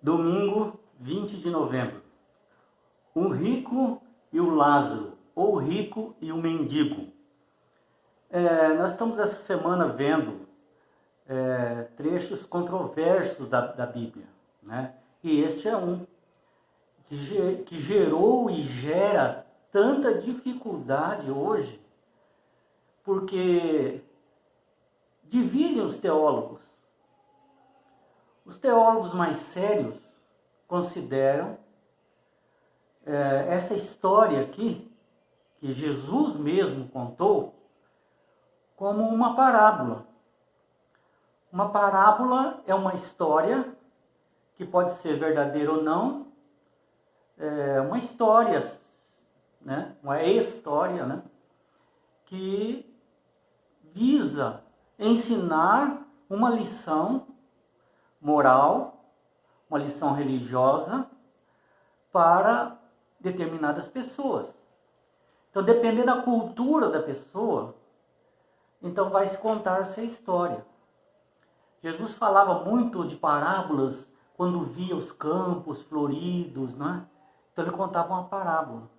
Domingo 20 de novembro. O rico e o Lázaro, ou o rico e o mendigo. Nós estamos essa semana vendo trechos controversos da Bíblia, né? E este é um que gerou e gera tanta dificuldade hoje, porque dividem os teólogos. Os teólogos mais sérios consideram essa história aqui, que Jesus mesmo contou, como uma parábola. Uma parábola é uma história que pode ser verdadeira ou não, uma história, né? Uma história, né? Que visa ensinar uma lição moral, uma lição religiosa para determinadas pessoas. Então, dependendo da cultura da pessoa, então vai se contar essa história. Jesus falava muito de parábolas quando via os campos floridos, né? Então ele contava uma parábola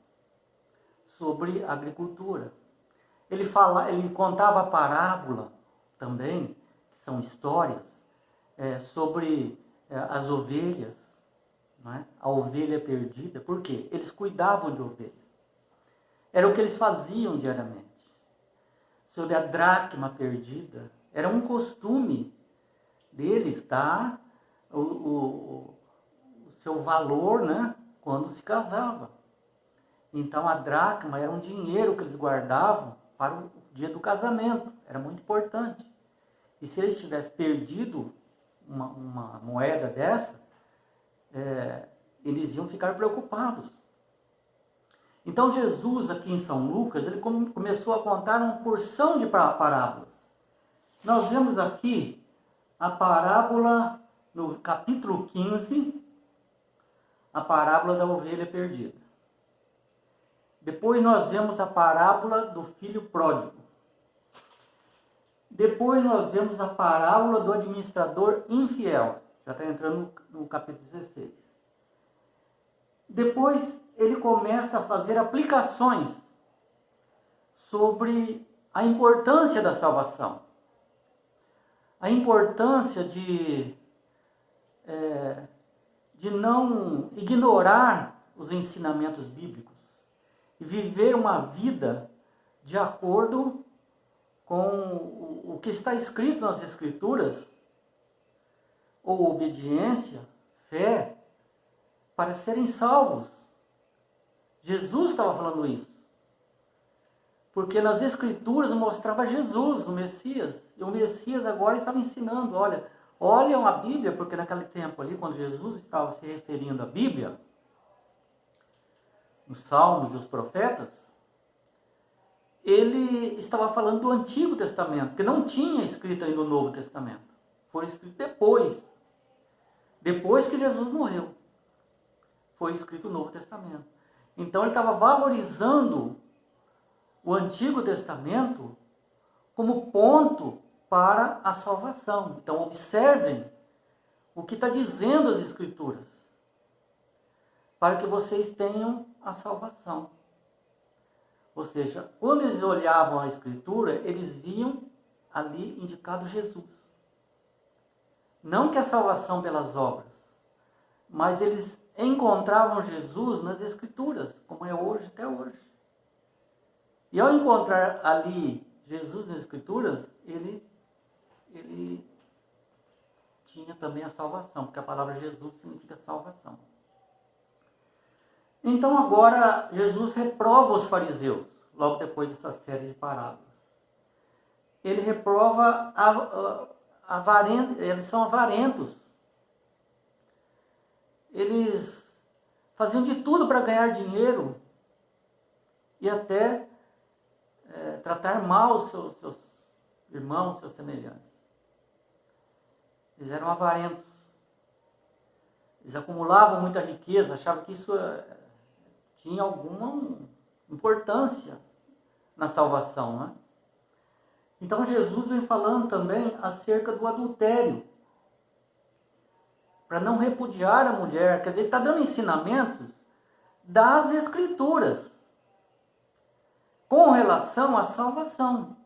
sobre agricultura. Ele contava a parábola também, que são histórias, sobre as ovelhas, né? A ovelha perdida. Por quê? Eles cuidavam de ovelha. Era o que eles faziam diariamente. Sobre a dracma perdida, era um costume deles dar o seu valor, né, quando se casava. Então a dracma era um dinheiro que eles guardavam para o dia do casamento. Era muito importante. E se eles tivessem perdido uma moeda dessa, eles iam ficar preocupados. Então Jesus, aqui em São Lucas, ele começou a contar uma porção de parábolas. Nós vemos aqui a parábola, no capítulo 15, a parábola da ovelha perdida. Depois nós vemos a parábola do filho pródigo. Depois nós vemos a parábola do administrador infiel. Já está entrando no capítulo 16. Depois ele começa a fazer aplicações sobre a importância da salvação. A importância de não ignorar os ensinamentos bíblicos e viver uma vida de acordo com o que está escrito nas Escrituras, ou obediência, fé, para serem salvos. Jesus estava falando isso. Porque nas Escrituras mostrava Jesus, o Messias. E o Messias agora estava ensinando, olham a Bíblia, porque naquele tempo ali, quando Jesus estava se referindo à Bíblia, os Salmos e os Profetas, ele estava falando do Antigo Testamento, que não tinha escrito ainda o Novo Testamento. Foi escrito depois que Jesus morreu. Foi escrito o Novo Testamento. Então ele estava valorizando o Antigo Testamento como ponto para a salvação. Então observem o que está dizendo as Escrituras, para que vocês tenham a salvação. Ou seja, quando eles olhavam a Escritura, eles viam ali indicado Jesus. Não que a salvação pelas obras, mas eles encontravam Jesus nas Escrituras, como é hoje, até hoje. E ao encontrar ali Jesus nas Escrituras, ele tinha também a salvação, porque a palavra Jesus significa salvação. Então agora Jesus reprova os fariseus, logo depois dessa série de parábolas. Ele reprova eles são avarentos. Eles faziam de tudo para ganhar dinheiro e até tratar mal os seus irmãos, seus semelhantes. Eles eram avarentos. Eles acumulavam muita riqueza, achavam que isso tinha alguma importância na salvação, né? Então Jesus vem falando também acerca do adultério, para não repudiar a mulher. Quer dizer, ele está dando ensinamentos das Escrituras com relação à salvação.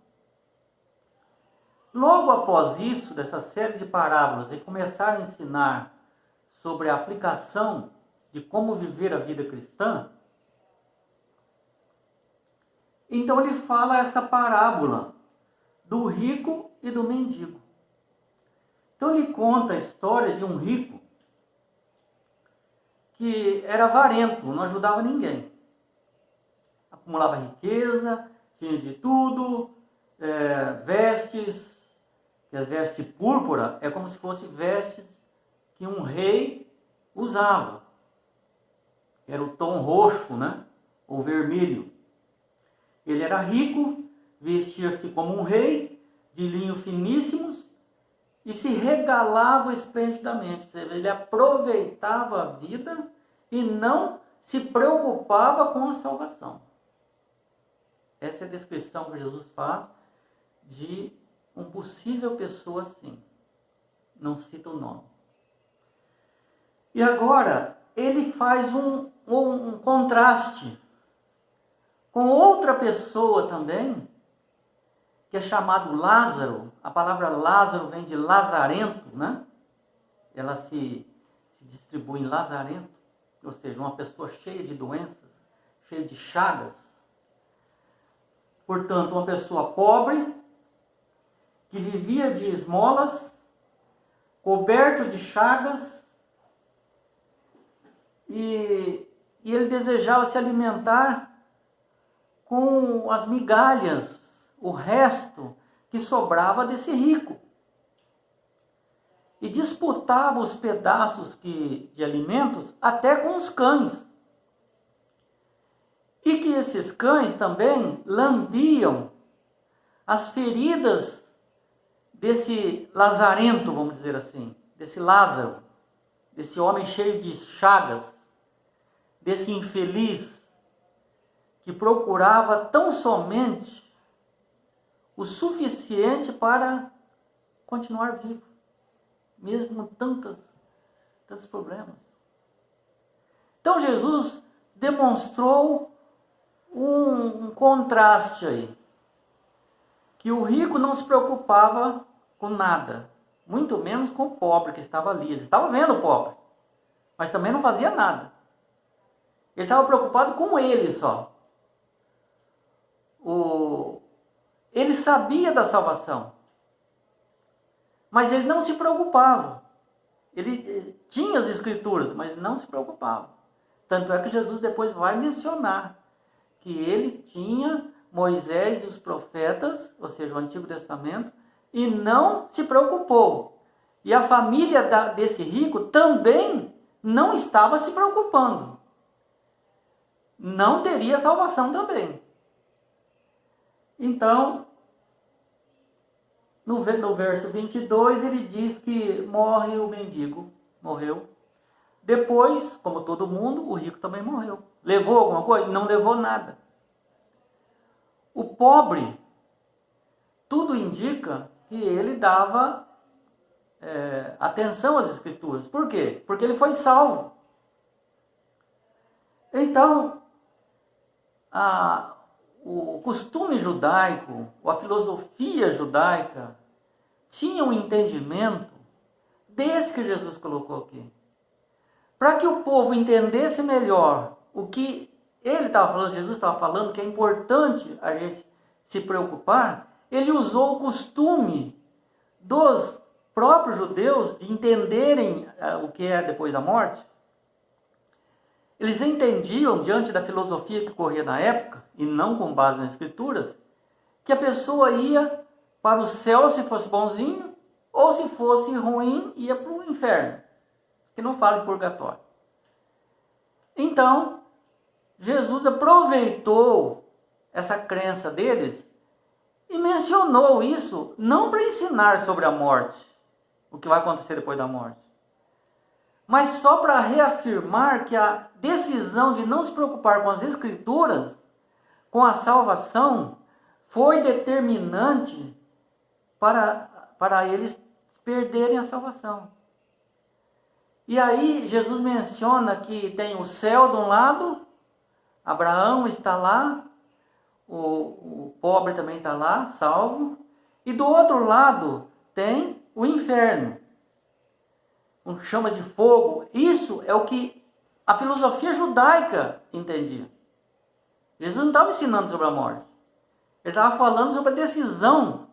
Logo após isso, dessa série de parábolas, e começar a ensinar sobre a aplicação de como viver a vida cristã, então ele fala essa parábola do rico e do mendigo. Então ele conta a história de um rico que era avarento, não ajudava ninguém. Acumulava riqueza, tinha de tudo, vestes, que as vestes púrpura é como se fosse vestes que um rei usava. Era o tom roxo, né? Ou vermelho. Ele era rico, vestia-se como um rei, de linho finíssimos, e se regalava esplendidamente. Ele aproveitava a vida e não se preocupava com a salvação. Essa é a descrição que Jesus faz de uma possível pessoa assim. Não cita o nome. E agora, ele faz um contraste com outra pessoa também, que é chamado Lázaro. A palavra Lázaro vem de lazarento, né? Ela se distribui em lazarento, ou seja, uma pessoa cheia de doenças, cheia de chagas. Portanto, uma pessoa pobre, que vivia de esmolas, coberto de chagas, e ele desejava se alimentar com as migalhas, o resto que sobrava desse rico. E disputava os pedaços de alimentos até com os cães. E que esses cães também lambiam as feridas desse lazarento, vamos dizer assim, desse Lázaro, desse homem cheio de chagas, desse infeliz que procurava tão somente o suficiente para continuar vivo, mesmo com tantos problemas. Então Jesus demonstrou um contraste aí, que o rico não se preocupava com nada, muito menos com o pobre que estava ali. Ele estava vendo o pobre, mas também não fazia nada. Ele estava preocupado com ele só. Ele sabia da salvação, mas ele não se preocupava. Ele tinha as escrituras, mas ele não se preocupava. Tanto é que Jesus depois vai mencionar que ele tinha Moisés e os profetas, ou seja, o Antigo Testamento, e não se preocupou. E a família desse rico também não estava se preocupando. Não teria salvação também. Então, no verso 22, ele diz que morre o mendigo, morreu. Depois, como todo mundo, o rico também morreu. Levou alguma coisa? Não levou nada. O pobre, tudo indica que ele dava atenção às Escrituras. Por quê? Porque ele foi salvo. Então, o costume judaico, ou a filosofia judaica, tinha um entendimento desse que Jesus colocou aqui. Para que o povo entendesse melhor o que ele estava falando, Jesus estava falando, que é importante a gente se preocupar, ele usou o costume dos próprios judeus de entenderem o que é depois da morte. Eles entendiam, diante da filosofia que corria na época, e não com base nas Escrituras, que a pessoa ia para o céu se fosse bonzinho, ou se fosse ruim, ia para o inferno, que não fala de purgatório. Então, Jesus aproveitou essa crença deles e mencionou isso, não para ensinar sobre a morte, o que vai acontecer depois da morte, mas só para reafirmar que a decisão de não se preocupar com as Escrituras, com a salvação, foi determinante para eles perderem a salvação. E aí Jesus menciona que tem o céu de um lado, Abraão está lá, o pobre também está lá, salvo, e do outro lado tem o inferno, com chamas de fogo. Isso é o que a filosofia judaica entendia. Jesus não estava ensinando sobre a morte. Ele estava falando sobre a decisão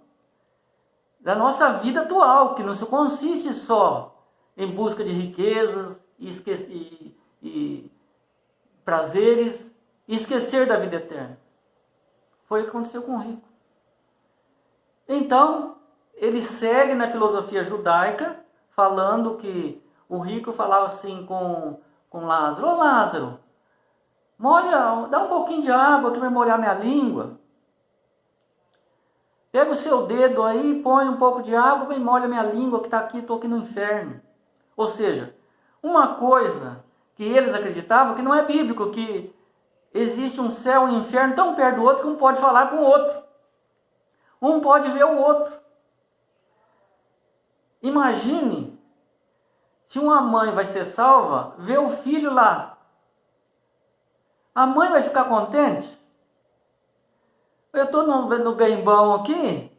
da nossa vida atual, que não se consiste só em busca de riquezas e prazeres, e esquecer da vida eterna. Foi o que aconteceu com o rico. Então, ele segue na filosofia judaica, falando que o rico falava assim com Lázaro: ô Lázaro, dá um pouquinho de água que vai molhar minha língua. Pega o seu dedo aí, põe um pouco de água e molha minha língua que está aqui, estou aqui no inferno. Ou seja, uma coisa que eles acreditavam, que não é bíblico, que existe um céu e um inferno tão perto do outro que um pode falar com o outro. Um pode ver o outro. Imagine se uma mãe vai ser salva, vê o filho lá. A mãe vai ficar contente? Eu estou no bem bom aqui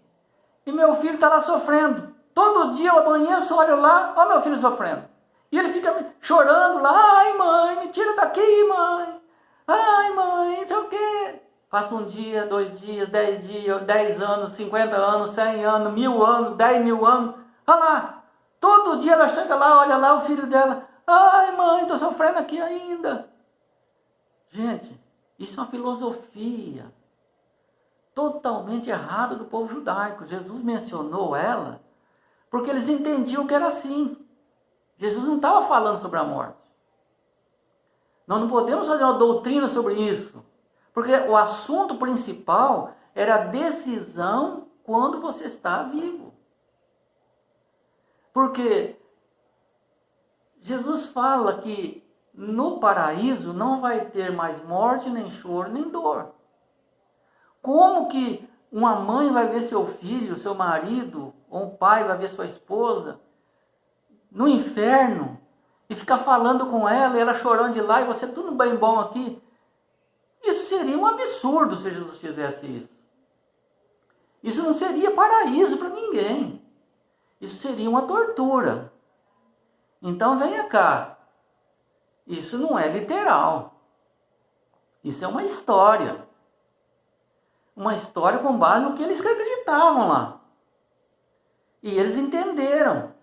e meu filho está lá sofrendo. Todo dia eu amanheço, olho lá, olha meu filho sofrendo. E ele fica chorando lá: ai mãe, me tira daqui, mãe. Ai mãe, não sei o quê. Passa um dia, 2 dias, 10 dias, 10 anos, 50 anos, 100 anos, 1000 anos, 10.000 anos. Olha lá, todo dia ela chega lá, olha lá o filho dela: ai mãe, estou sofrendo aqui ainda. Gente, isso é uma filosofia totalmente errada do povo judaico. Jesus mencionou ela porque eles entendiam que era assim. Jesus não estava falando sobre a morte. Nós não podemos fazer uma doutrina sobre isso, porque o assunto principal era a decisão quando você está vivo. Porque Jesus fala que no paraíso não vai ter mais morte, nem choro, nem dor. Como que uma mãe vai ver seu filho, seu marido, ou um pai vai ver sua esposa no inferno e ficar falando com ela e ela chorando de lá e você tudo bem bom aqui? Isso seria um absurdo se Jesus fizesse isso. Isso não seria paraíso para ninguém. Isso seria uma tortura. Então venha cá. Isso não é literal. Isso é uma história. Uma história com base no que eles acreditavam lá. E eles entenderam.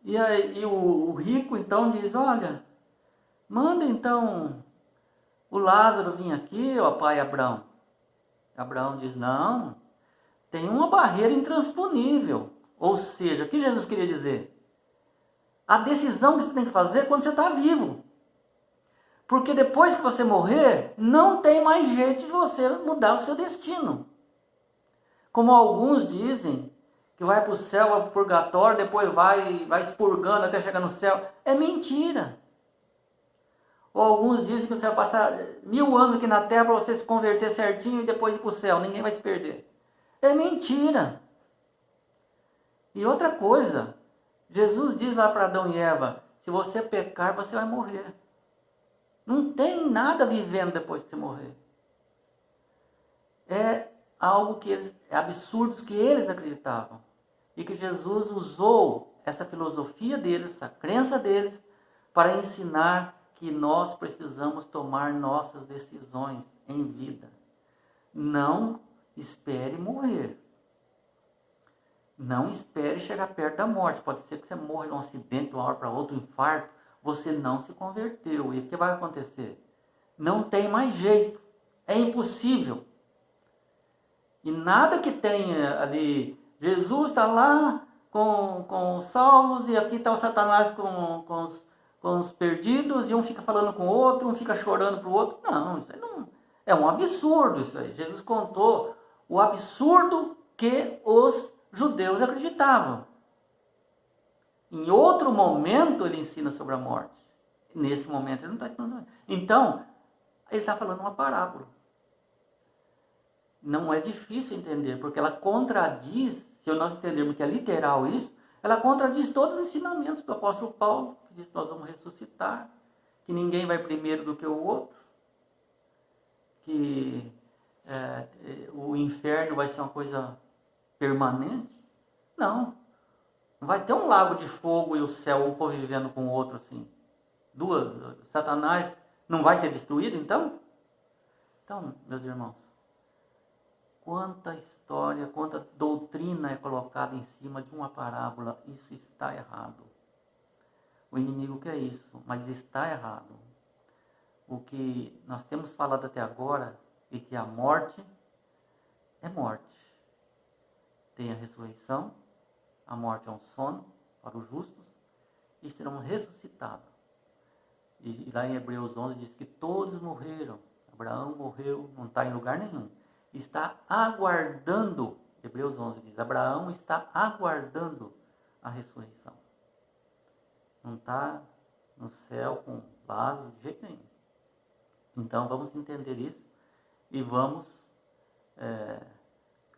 E aí o rico então diz: olha, manda então o Lázaro vir aqui, ó pai Abraão. Abraão diz: não, tem uma barreira intransponível. Ou seja, o que Jesus queria dizer? A decisão que você tem que fazer é quando você está vivo. Porque depois que você morrer, não tem mais jeito de você mudar o seu destino. Como alguns dizem, que vai para o céu, vai para o purgatório, depois vai expurgando até chegar no céu. É mentira. Ou alguns dizem que você vai passar 1000 anos aqui na terra para você se converter certinho e depois ir para o céu. Ninguém vai se perder. É mentira. E outra coisa, Jesus diz lá para Adão e Eva: se você pecar, você vai morrer. Não tem nada vivendo depois que você morrer. É algo que é absurdo que eles acreditavam. E que Jesus usou essa filosofia deles, essa crença deles, para ensinar que nós precisamos tomar nossas decisões em vida. Não espere morrer. Não espere chegar perto da morte. Pode ser que você morra num acidente, de uma hora para outra, um infarto. Você não se converteu. E o que vai acontecer? Não tem mais jeito. É impossível. E nada que tenha ali. Jesus está lá com os salvos e aqui está o Satanás com os perdidos. E um fica falando com o outro, um fica chorando para o outro. Não, isso aí não, é um absurdo isso aí. Jesus contou o absurdo que os judeus acreditavam. Em outro momento ele ensina sobre a morte. Nesse momento ele não está ensinando. Então, ele está falando uma parábola. Não é difícil entender, porque ela contradiz, se nós entendermos que é literal isso, ela contradiz todos os ensinamentos do apóstolo Paulo, que diz que nós vamos ressuscitar, que ninguém vai primeiro do que o outro, que o inferno vai ser uma coisa permanente. Não. Não vai ter um lago de fogo e o céu, um convivendo com o outro assim. Satanás não vai ser destruído, então? Então, meus irmãos, quanta história, quanta doutrina é colocada em cima de uma parábola, isso está errado. O inimigo quer isso, mas está errado. O que nós temos falado até agora é que a morte é morte. Tem a ressurreição, a morte é um sono para os justos e serão ressuscitados. E lá em Hebreus 11 diz que todos morreram. Abraão morreu, não está em lugar nenhum. Está aguardando, Hebreus 11 diz, Abraão está aguardando a ressurreição. Não está no céu com Lázaro de jeito nenhum. Então vamos entender isso e vamos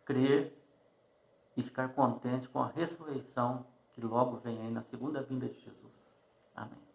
crer e ficar contente com a ressurreição que logo vem aí na segunda vinda de Jesus. Amém.